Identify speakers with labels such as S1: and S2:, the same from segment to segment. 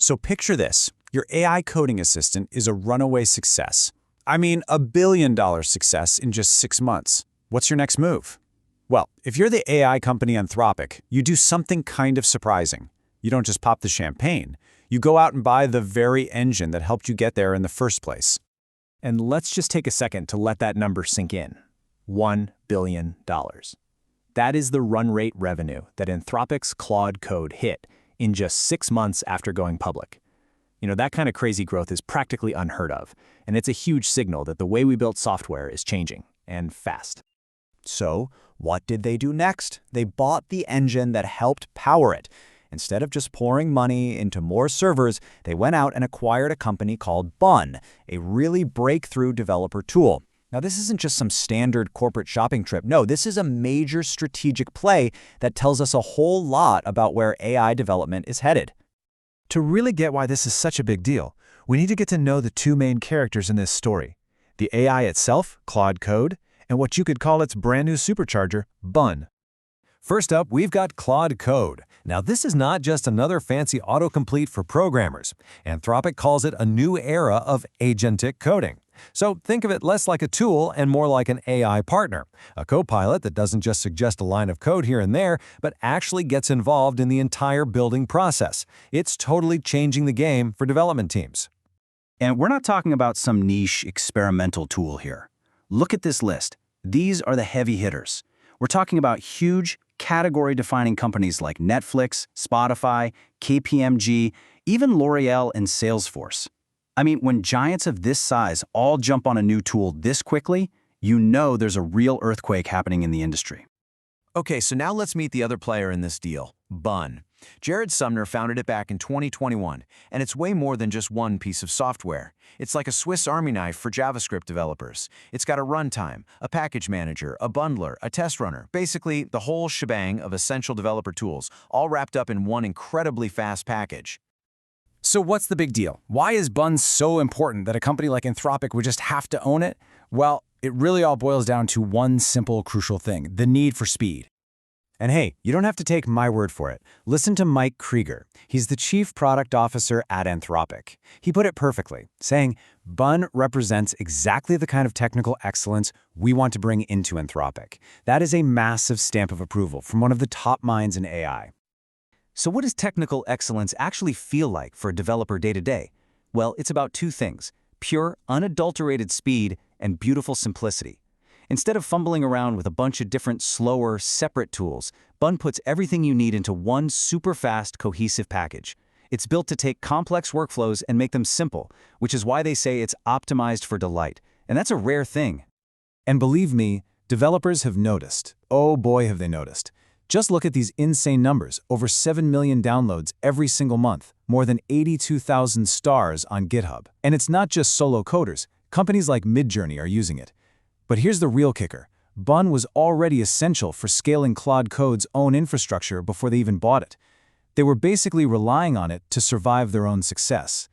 S1: So picture this. Your AI coding assistant is a runaway success. I mean, $1 billion success in just 6 months. What's your next move? Well, if you're the AI company Anthropic, you do something kind of surprising. You don't just pop the champagne. You go out and buy the very engine that helped you get there in the first place.
S2: And let's just take a second to let that number sink in. $1 billion. That is the run rate revenue that Anthropic's Claude code hit in just 6 months after going public. That kind of crazy growth is practically unheard of, and it's a huge signal that the way we build software is changing, and fast.
S3: So, what did they do next? They bought the engine that helped power it. Instead of just pouring money into more servers, they went out and acquired a company called Bunn, a really breakthrough developer tool. Now, this isn't just some standard corporate shopping trip. No, this is a major strategic play that tells us a whole lot about where AI development is headed.
S4: To really get why this is such a big deal, we need to get to know the two main characters in this story: the AI itself, Claude Code, and what you could call its brand new supercharger, Bunn.
S5: First up, we've got Claude Code. Now, this is not just another fancy autocomplete for programmers. Anthropic calls it a new era of agentic coding. So think of it less like a tool and more like an AI partner, a co-pilot that doesn't just suggest a line of code here and there, but actually gets involved in the entire building process. It's totally changing the game for development teams.
S6: And we're not talking about some niche experimental tool here. Look at this list. These are the heavy hitters. We're talking about huge, category-defining companies like Netflix, Spotify, KPMG, even L'Oreal and Salesforce. I mean, when giants of this size all jump on a new tool this quickly, you know there's a real earthquake happening in the industry.
S7: Okay, so now let's meet the other player in this deal, Bunn. Jared Sumner founded it back in 2021, and it's way more than just one piece of software. It's like a Swiss Army knife for JavaScript developers. It's got a runtime, a package manager, a bundler, a test runner, basically the whole shebang of essential developer tools, all wrapped up in one incredibly fast package.
S1: So what's the big deal? Why is Bunn so important that a company like Anthropic would just have to own it? Well, it really all boils down to one simple, crucial thing: the need for speed. And hey, you don't have to take my word for it. Listen to Mike Krieger. He's the Chief Product Officer at Anthropic. He put it perfectly, saying, Bunn represents exactly the kind of technical excellence we want to bring into Anthropic. That is a massive stamp of approval from one of the top minds in AI.
S6: So what does technical excellence actually feel like for a developer day-to-day? Well, it's about two things: pure, unadulterated speed and beautiful simplicity. Instead of fumbling around with a bunch of different, slower, separate tools, Bunn puts everything you need into one super-fast, cohesive package. It's built to take complex workflows and make them simple, which is why they say it's optimized for delight. And that's a rare thing.
S4: And believe me, developers have noticed. Oh boy, have they noticed. Just look at these insane numbers: over 7 million downloads every single month, more than 82,000 stars on GitHub. And it's not just solo coders. Companies like Midjourney are using it. But here's the real kicker. Bunn was already essential for scaling Claude Code's own infrastructure before they even bought it. They were basically relying on it to survive their own success.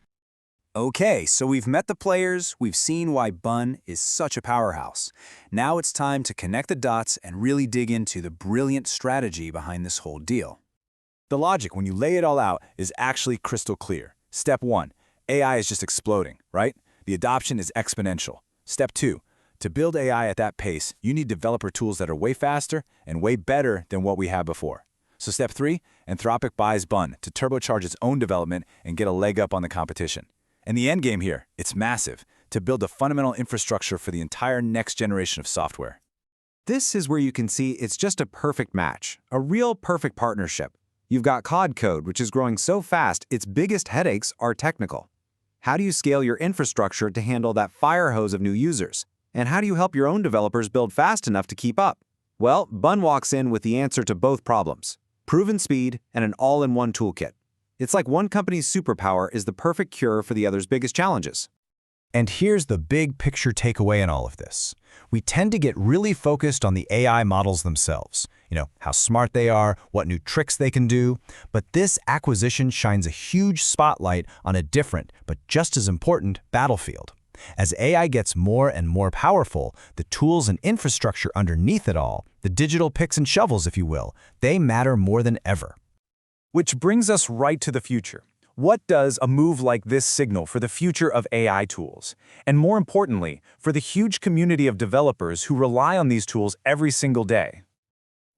S1: Okay, so we've met the players, we've seen why Bunn is such a powerhouse. Now it's time to connect the dots and really dig into the brilliant strategy behind this whole deal. The logic, when you lay it all out, is actually crystal clear. Step 1, AI is just exploding, right? The adoption is exponential. Step 2, to build AI at that pace, you need developer tools that are way faster and way better than what we had before. So step 3, Anthropic buys Bunn to turbocharge its own development and get a leg up on the competition. And the end game here, it's massive: to build a fundamental infrastructure for the entire next generation of software.
S7: This is where you can see it's just a perfect match, a real perfect partnership. You've got Claude Code, which is growing so fast, its biggest headaches are technical. How do you scale your infrastructure to handle that fire hose of new users? And how do you help your own developers build fast enough to keep up? Well, Bunn walks in with the answer to both problems: proven speed and an all-in-one toolkit. It's like one company's superpower is the perfect cure for the other's biggest challenges.
S4: And here's the big picture takeaway in all of this. We tend to get really focused on the AI models themselves. How smart they are, what new tricks they can do. But this acquisition shines a huge spotlight on a different, but just as important, battlefield. As AI gets more and more powerful, the tools and infrastructure underneath it all, the digital picks and shovels, if you will, they matter more than ever.
S1: Which brings us right to the future.
S2: What does a move like this signal for the future of AI tools? And more importantly, for the huge community of developers who rely on these tools every single day?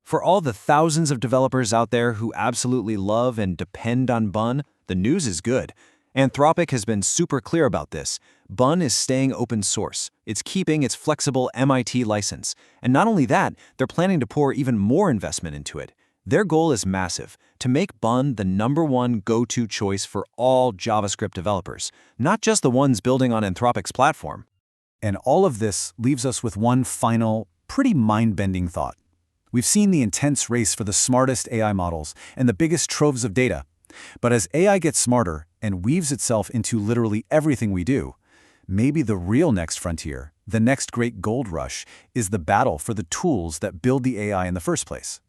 S7: For all the thousands of developers out there who absolutely love and depend on Bunn, the news is good. Anthropic has been super clear about this. Bunn is staying open source. It's keeping its flexible MIT license. And not only that, they're planning to pour even more investment into it. Their goal is massive, to make Bunn the #1 go-to choice for all JavaScript developers, not just the ones building on Anthropic's platform.
S4: And all of this leaves us with one final, pretty mind-bending thought. We've seen the intense race for the smartest AI models and the biggest troves of data. But as AI gets smarter and weaves itself into literally everything we do, maybe the real next frontier, the next great gold rush, is the battle for the tools that build the AI in the first place.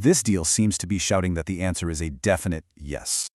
S4: This deal seems to be shouting that the answer is a definite yes.